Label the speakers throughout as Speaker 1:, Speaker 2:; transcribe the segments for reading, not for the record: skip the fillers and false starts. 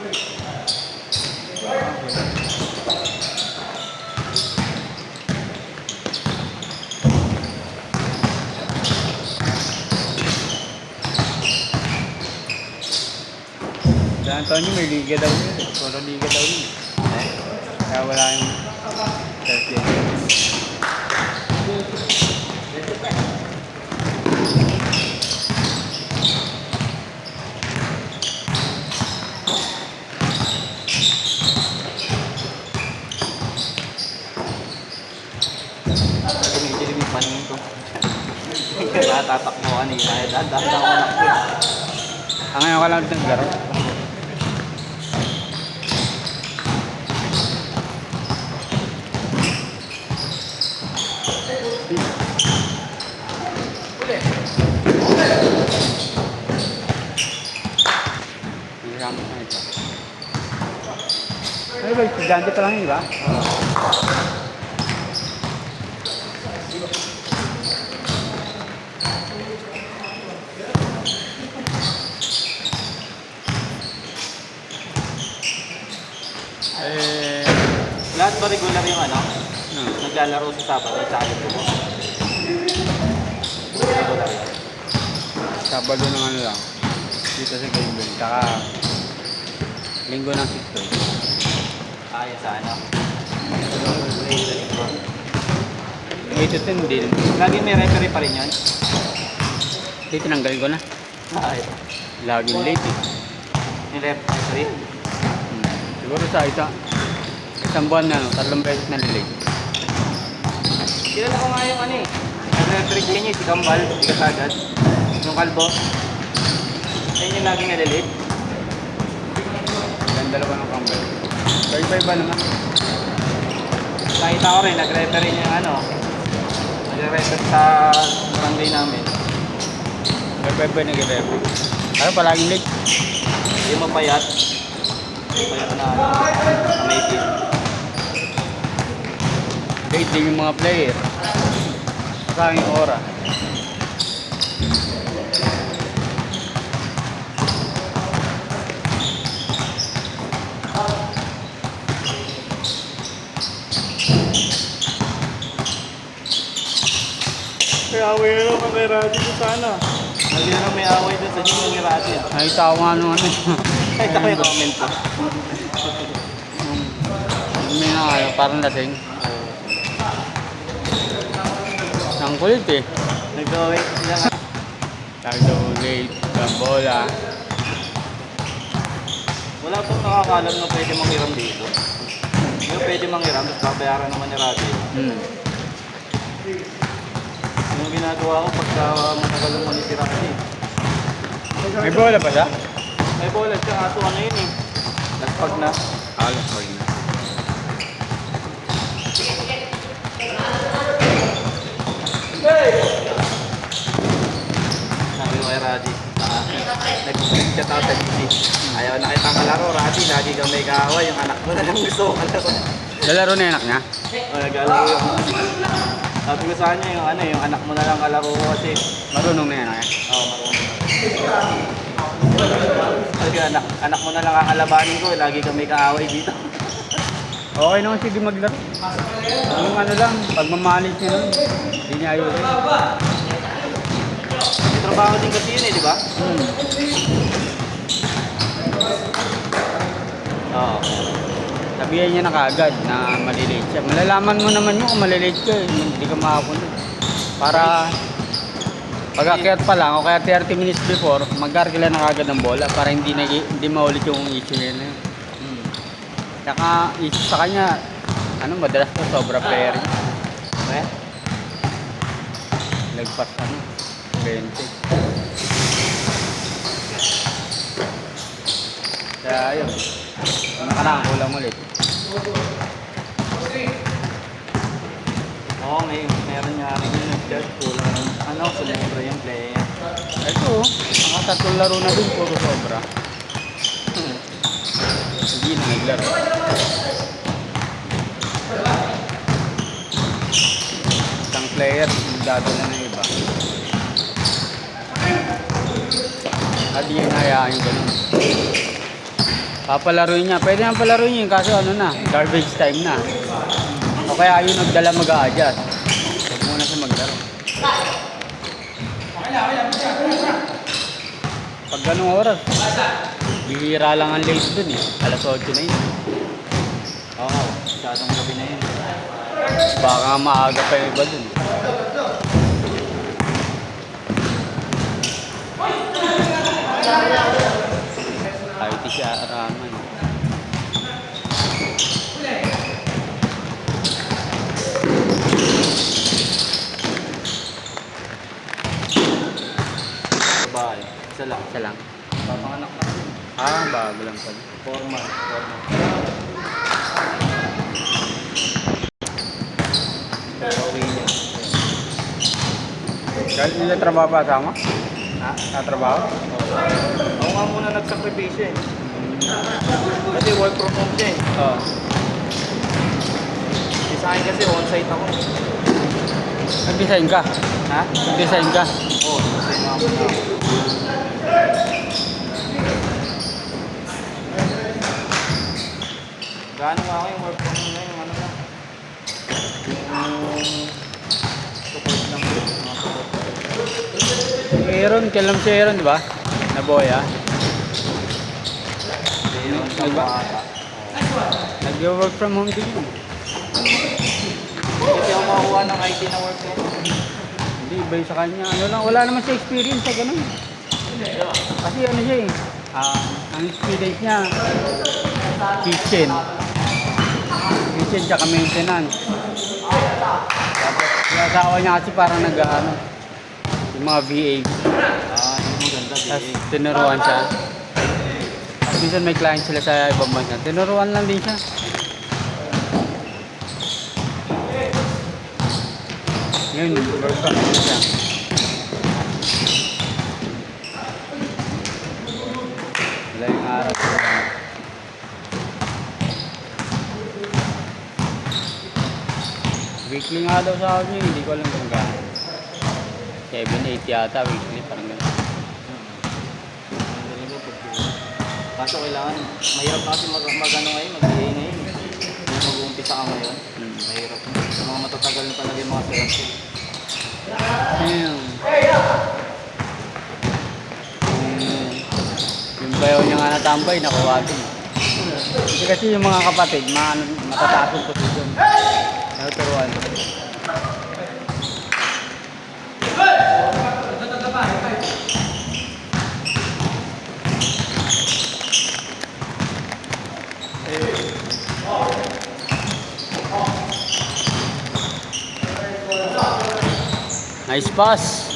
Speaker 1: San Antonio may liga daw yun. Puro liga daw yun. Kaya wala yung Thursday.
Speaker 2: Tumidilim yung paningin ko. Kaya tatak mo kanina. Dahil ako nakapit.
Speaker 1: Ngayon ka lang ng laro. Ay ba, estudyante pa lang yun, ba?
Speaker 2: Lahat ba regular yung ano? Naglalaro sa Sabado sa akin ko? Regular yan.
Speaker 1: Sabado ng ano lang. Dito sa Gameblade. Saka linggo ng 6
Speaker 2: Ayos sa ano?
Speaker 1: 8 to 10 din.
Speaker 2: Lagi may referee pa rin yun?
Speaker 1: Dito tinanggal ko na.
Speaker 2: Ay,
Speaker 1: Laging late eh.
Speaker 2: yung referee?
Speaker 1: Siguro sa isang buwan na, 3 beses na late.
Speaker 2: Kilala ko nga yung ano eh. Nag-referee din niya, si Kambal, si Kasagad. Yung kalbo. Ayun yung laging nalilate.
Speaker 1: Yung dalawa ng kambal. Iba-iba naman.
Speaker 2: Nakita ko rin, nag-referee niya yung ano. Nag-referee sa barangay namin.
Speaker 1: Iba-iba nag-referee. Ano palaging late?
Speaker 2: Hindi mo payat. Payat na ano, na may team.
Speaker 1: Late din yung mga player. Saka yung ora.
Speaker 2: May away na lang kay Radi ko sana. Lagi na lang may away doon sa Jimmy ni Radi.
Speaker 1: Nakita ko nga nung ano.
Speaker 2: Kahit ako yung comment ko.
Speaker 1: May na ano, parang lasing. Ang kulit eh.
Speaker 2: Nag-away sila nga.
Speaker 1: Tag-donate, gambola.
Speaker 2: Wala pong nakakalam na pwede manghiram dito. Yung pwede manghiram, tapos babayaran naman ni Radi. Yung ginagawa ko pagka matagal mo ni si Radi.
Speaker 1: May bola pa siya?
Speaker 2: May bola siya, ato ano yun eh. Laspag na.
Speaker 1: Alas pa rin.
Speaker 2: Sabi ko kay Radi, nag-chat ako sa GC. Ayaw na kitang kalaro, Radi, lagi kang may kaaway, yung anak mo na lang gusto ko kalaro.
Speaker 1: Lalaro na yung anak niya?
Speaker 2: O, naglalaro yung... Sabi ko sa kanya, yung anak mo na lang kalaro ko kasi.
Speaker 1: Marunong na yung anak niya?
Speaker 2: Oo, marunong. Sabi ko, anak mo na lang kakalabanin ko, lagi kang may kaaway dito.
Speaker 1: Okay naman sige maglaro. Yung ano lang, pagmamalis niya nun, hindi niya ayusin.
Speaker 2: May trabaho din kasi yun eh, di ba? Oo.
Speaker 1: Sabihan niya na kaagad na malilate siya. Malalaman mo naman yun kung malilate ka eh. Hindi ka makapunod. Para pag-akyat pa lang o kaya 30 minutes before, mag-gargila na kaagad ng bola para hindi maulit yung issue niya na yun. Saka issue sa kanya, madalas to sobra player niya.
Speaker 2: Okay?
Speaker 1: Lagpas 20. Kaya ayun. Nakaraan kulang ulit.
Speaker 2: Oo, meron nga rin yung nag-judge kulang. Sumobra yung play.
Speaker 1: Ito, mga tatlong laro na din, puro sobra. Hindi na naglaro. Isang player, dadala na iba. At yun hayaan yung ganun. Papalaruin niya. Pwede nang palaruin niya, kaso ano na, garbage time na. O kaya yung nagdala mag-a-adjust. Huwag muna siya maglaro. Pag ganung oras, bihira lang ang late dun eh. Alas 8 na yun.
Speaker 2: Oo, masyadong gabi na yun.
Speaker 1: Baka maaga pa yung iba dun. IT siya araman.
Speaker 2: Babae. Isa lang.
Speaker 1: Isa lang.
Speaker 2: Papanganak na rin.
Speaker 1: Bago lang pala.
Speaker 2: Formal. Pauwi niya.
Speaker 1: Kahit nila trabaho pa sama?
Speaker 2: Ha?
Speaker 1: Trabaho?
Speaker 2: Ako nga muna nagsakripisyo eh. Kasi work from home siya eh.
Speaker 1: Oo.
Speaker 2: Sa akin kasi on-site ako.
Speaker 1: Nag-design ka?
Speaker 2: Ha?
Speaker 1: Nag-design ka?
Speaker 2: Oo, on-site na ako. Gaano nga ako yung work from home na yung ano lang. Yung support lang. Mga support.
Speaker 1: Aaron, kailan si Aaron, di ba? Naboya.
Speaker 2: Yun, sa
Speaker 1: Diba?
Speaker 2: bata.
Speaker 1: Nag-work from home din yun.
Speaker 2: Kasi ako makakuha ng IT na work eh.
Speaker 1: Hindi, iba yung sa kanya. Ano lang, wala naman siya experience sa ganun. Kasi ano siya eh, ang experience niya, kitchen. Kitchen tsaka maintenance. Tapos, yung asawa niya kasi parang nag-ano, yung mga VA.
Speaker 2: Yun maganda.
Speaker 1: Tapos, tinuruan siya. Tapos, minsan may client sila sa ibang bansa. Tinuruan lang din siya. Yun, work from home na siya. Wala yung araw. Weekly nga daw sa akin yun, hindi ko alam kung gaano. 7-8 yata weekly, parang gano'n.
Speaker 2: Kaso kailangan, mahirap na kasi mag-ano ngayon, mag-DA ngayon. Kung mag-uumpisa ka ngayon, mahirap. Mga matatagal na talaga yung mga setup.
Speaker 1: Ayun. Yung bayaw niya nga natambay, nakuha din. Hindi kasi yung mga kapatid, matataas yung posisyon. Natuturuan. Nice pass.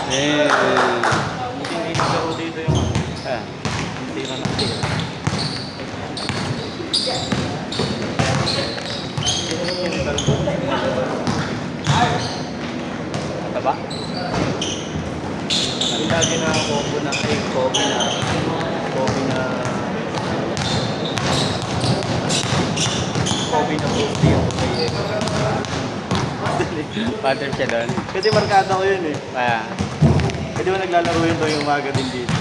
Speaker 1: Eh,
Speaker 2: Hindi hindi siguro dito yung ano.
Speaker 1: ah.
Speaker 2: Hindi na nakatira.
Speaker 1: Ito ba?
Speaker 2: Ang lagi na combo na, ay coffee na, fruity yung kay
Speaker 1: Pattern siya doon.
Speaker 2: Kasi markada ko yun eh.
Speaker 1: Kaya,
Speaker 2: Pwede ba naglalaro yun daw yung umaga din dito?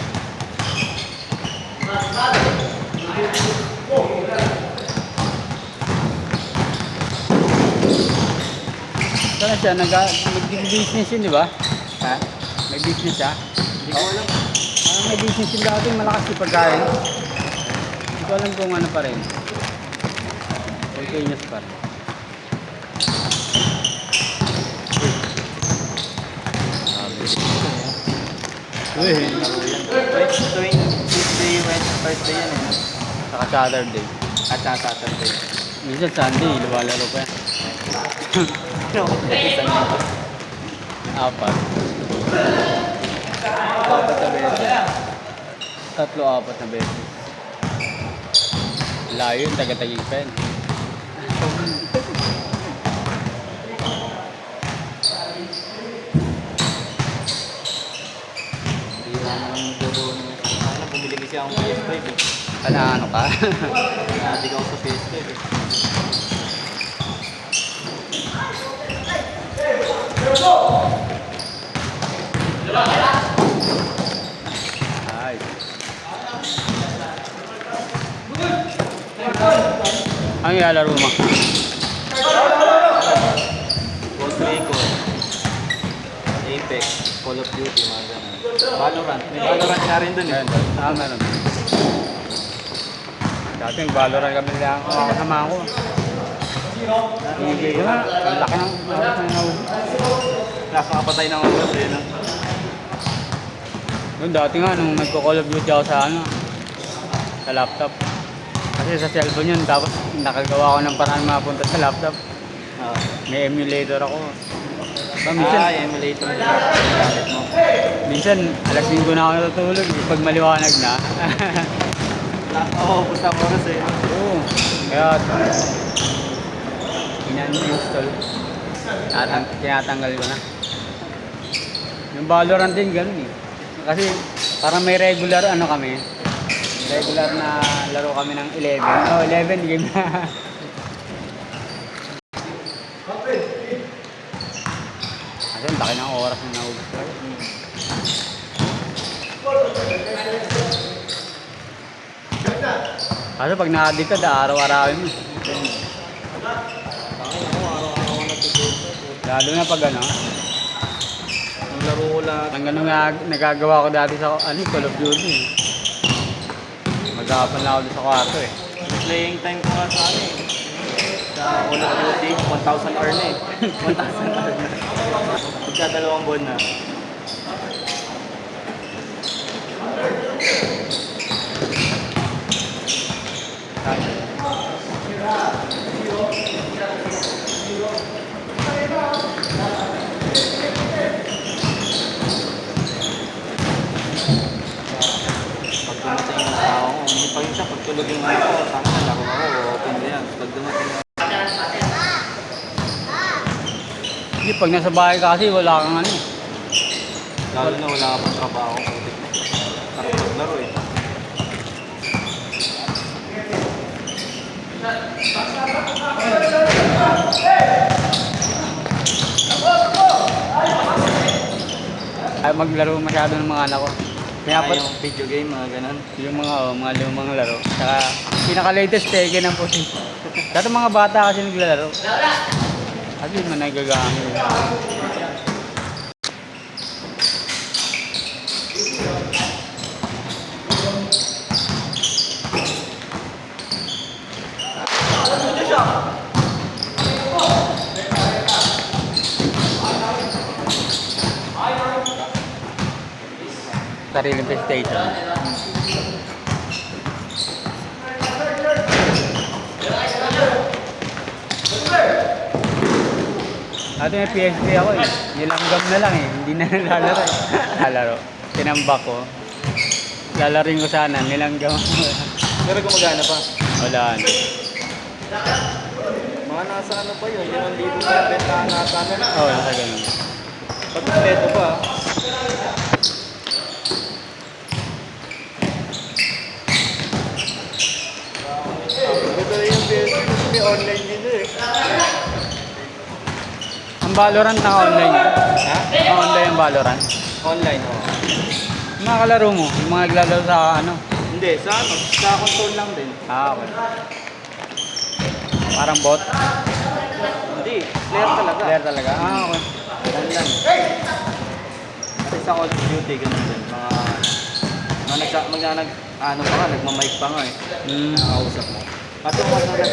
Speaker 1: sana siya, nag-business yun, di ba?
Speaker 2: Ha?
Speaker 1: May business siya.
Speaker 2: Hindi ko alam.
Speaker 1: May business yung dati, malakas yung pagkain. Hindi ko alam kung ano pa rin. Okay, news pa rin. Uy,
Speaker 2: Tuwing Tuesday, Wednesday, Thursday yan eh.
Speaker 1: saka Saturday.
Speaker 2: At saka Saturday.
Speaker 1: Minsan Sunday, lumalaro pa yan.
Speaker 2: Isang linggo.
Speaker 1: Apat.
Speaker 2: Dapat na beses.
Speaker 1: 3-4 na beses. Layo yung taga-tagig pa yan. Ano ka?
Speaker 2: Nadig ako sa PS2 eh.
Speaker 1: Ay. Ano yung lalaro mo?
Speaker 2: Ghost Recon, Apex, Call of Duty, mga ganun. Valorant. May Valorant nga rin dun eh.
Speaker 1: Meron. Dati yung Valorant kami lang ako kasama ko. Hindi na. Ang laki ng oras na naubos.
Speaker 2: Nakakapatay ng oras eh. No?
Speaker 1: Noon dati nga, nung nagko-Call of Duty ako sa sa laptop. Kasi sa cellphone yun, tapos nakagawa ko ng paraan mapunta sa laptop.
Speaker 2: Ah.
Speaker 1: May emulator ako. Minsan,
Speaker 2: Emulator na gamit mo.
Speaker 1: minsan, alas 5 na ako natutulog. Pag maliwanag na.
Speaker 2: Oo, basta oras eh.
Speaker 1: Oo. Kaya, inan-install. Tinatanggal ko na. Yung Valorant din, ganun eh. Kasi, parang may regular kami. Regular na laro kami ng 11. 11 game na. Kasi ang laki ng oras na naubos ko. Kasi pag na-addict ka, araw-arawin mo.
Speaker 2: Araw-araw nagtutulog.
Speaker 1: Lalo na pag
Speaker 2: Ang laro ko lahat.
Speaker 1: ang nagagawa ko dati sa Call of Duty. Mag-aapan na ako doon sa kwarto eh.
Speaker 2: Playing time ko nga sa sa Call of Duty, 1,000 hour na eh. 1,000 hour na. Magkadalawang buwan na. Pag dumating yung tao ko, hindi pa rin siya, pag tulog yung ano ko, tanga na laro ako, open na yan. Pag dumating yung
Speaker 1: Hindi, pag nasa bahay ka kasi wala kang
Speaker 2: lalo na wala ka pang trabaho, putik na. Sarap maglaro eh.
Speaker 1: Ay maglaro masyado ng mga anak ko. Kaya
Speaker 2: Kaya yung video game, mga ganun.
Speaker 1: yung mga lumang laro. Saka pinaka-latest Tekken ang pusin. Dati mga bata kasi naglalaro. Kasi man nagagamit. Sariling PlayStation. Dati may PSP ako eh. Nilanggam na lang eh. Hindi na nalalaro eh. Lalaro. Tinambak ko. Lalaring ko sana. Nilanggam.
Speaker 2: Pero gumagana pa.
Speaker 1: Wala na.
Speaker 2: Mga nasa ano pa yun, 5,000 pa, bentahan nata na.
Speaker 1: Oo, nasa ganun.
Speaker 2: Pag kompleto pa. Ito yung PSP kasi may online dito eh.
Speaker 1: Ang Valorant naka-online yun.
Speaker 2: Ha?
Speaker 1: Naka-online ang Valorant.
Speaker 2: Online, oh.
Speaker 1: Yung mga kalaro mo, yung mga naglalaro sa
Speaker 2: Hindi, sa console lang din.
Speaker 1: okay. Parang bot.
Speaker 2: Hindi, player talaga.
Speaker 1: Player talaga. Okay.
Speaker 2: Online. Kasi sa Call of Duty, ganun din. Nagmamic pa nga eh. Nakakausap mo. Kasi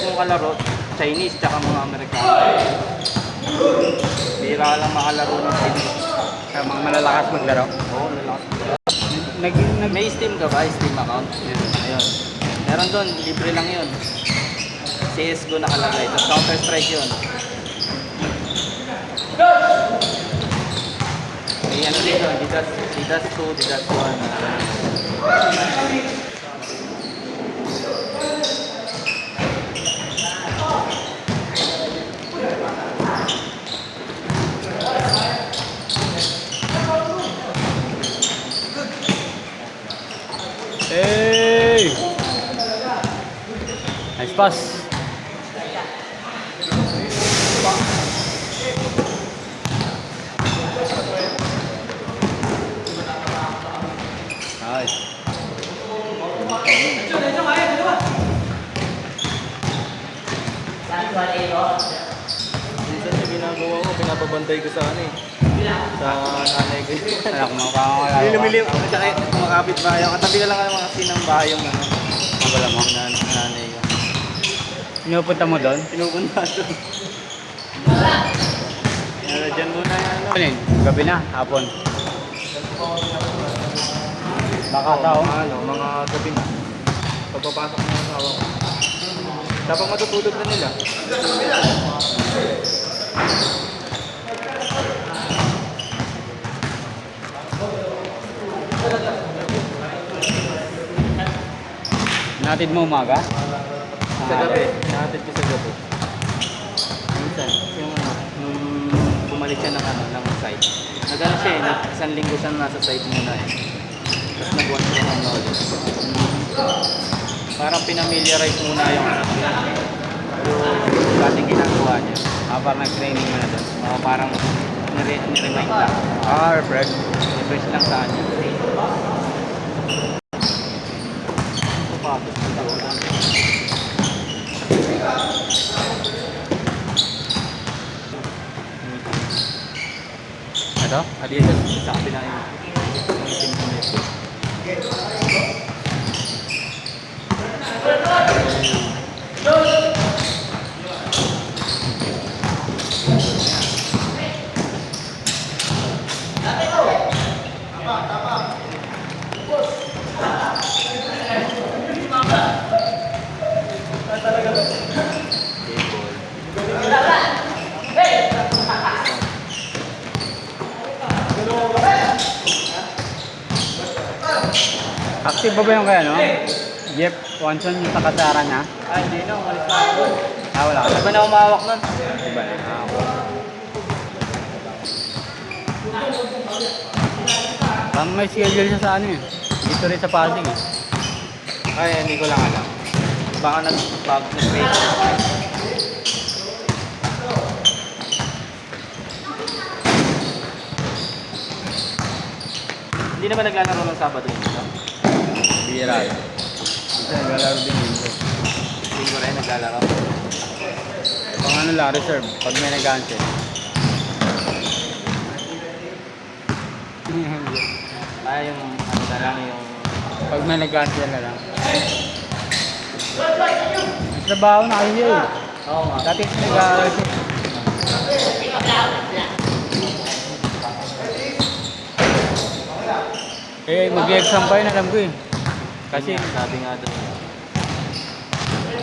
Speaker 2: kung kalaro, Chinese tsaka mga Amerikano. Bira lang makalaro ng Chinese.
Speaker 1: Kaya mga malalakas maglaro.
Speaker 2: Oo, lalakas.
Speaker 1: May
Speaker 2: May Steam ka ba? Steam account? Ayun. Meron doon, libre lang yun. CSGO nakalagay. Tapos Counter-Strike yun. May ano dito, Didas 2, Didas 1.
Speaker 1: Hey! Paspas. Ay.
Speaker 2: Minsan yung ginagawa ko, pinapabantay ko sa ano eh. Sa nanay ko.
Speaker 1: Anak mo, kakakala ko.
Speaker 2: Lilim-lilim. Tsaka mga kapitbahay. Katabi ka lang mga sinang bahay yung ano.
Speaker 1: Wala mo.
Speaker 2: Nanay ko.
Speaker 1: Pinupunta mo doon?
Speaker 2: Pinupunta doon. Dyan muna yan. Ano.
Speaker 1: Ano yun? Gabi na, hapon. Baka tao.
Speaker 2: Mga gabi na. Pagpapasok ng asawa ko. Dapat matutulog na nila.
Speaker 1: Natid mo umaga?
Speaker 2: Sa gabi. Nahatid ko sa gabi. Minsan, yung ano, nung bumalik siya ng ano, ng site. Nag-ano siya eh, isang linggo siya nasa site muna eh. Tapos nag-watch siya ng knowledge. Parang pinamiliarize muna yung ano. Yung dating ginagawa niya.
Speaker 1: Para nag-training mo na doon.
Speaker 2: Parang nire-remind lang.
Speaker 1: Refresh.
Speaker 2: Refresh lang sa kanya. Sapatos na Jordan.
Speaker 1: Ito?
Speaker 2: Dito, sa kabila yung itim na nito.
Speaker 1: Active ba yung kaya, no? Jeff Watson yung sa kasara niya?
Speaker 2: Hindi na, umalis na ako.
Speaker 1: Wala ka.
Speaker 2: Iba na umawak nun.
Speaker 1: Diba na? Parang may schedule siya sa ano eh. Dito rin sa Pasig eh.
Speaker 2: Hindi ko lang alam. Baka nag-trade. Hindi na ba naglalaro ng Sabado yun?
Speaker 1: Bira. Ito, naglalaro din dito.
Speaker 2: Linggo rin naglalaro.
Speaker 1: Pang ano lang, reserve. Pag may nag-cancel.
Speaker 2: Yung ano na lang yung...
Speaker 1: Pag may nag-cancel na lang. Trabaho na kayo eh.
Speaker 2: Oo nga.
Speaker 1: Dati nag-aaral siya. Mag-exam pa yun, alam ko eh. Kasi
Speaker 2: Sabi nga doon.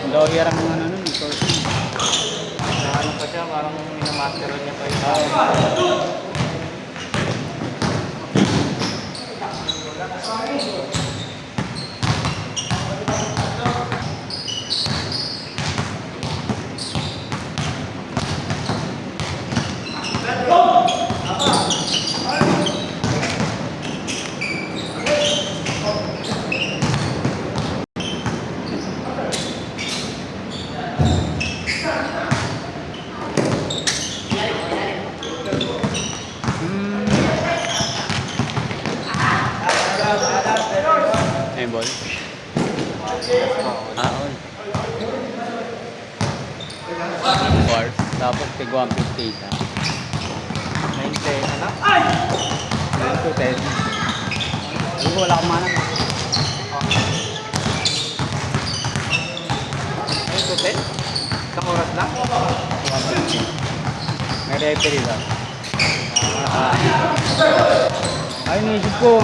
Speaker 1: lawyer ang ano nun, course.
Speaker 2: Ano pa siya, parang minamasteral niya pa yun.
Speaker 1: Ball? On. Bars. Tapos tig 150 isa.
Speaker 2: 90, ano?
Speaker 1: 9 to 10. Hindi ko wala akong manang.
Speaker 2: 9 to 10? Isang oras lang?
Speaker 1: 150. May referee daw. Ay, naisip ko.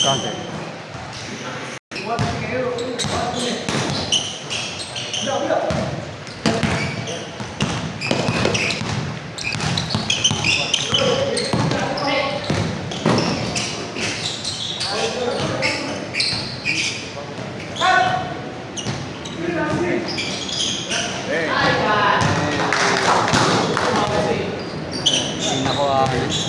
Speaker 1: Counter.
Speaker 2: Ayos.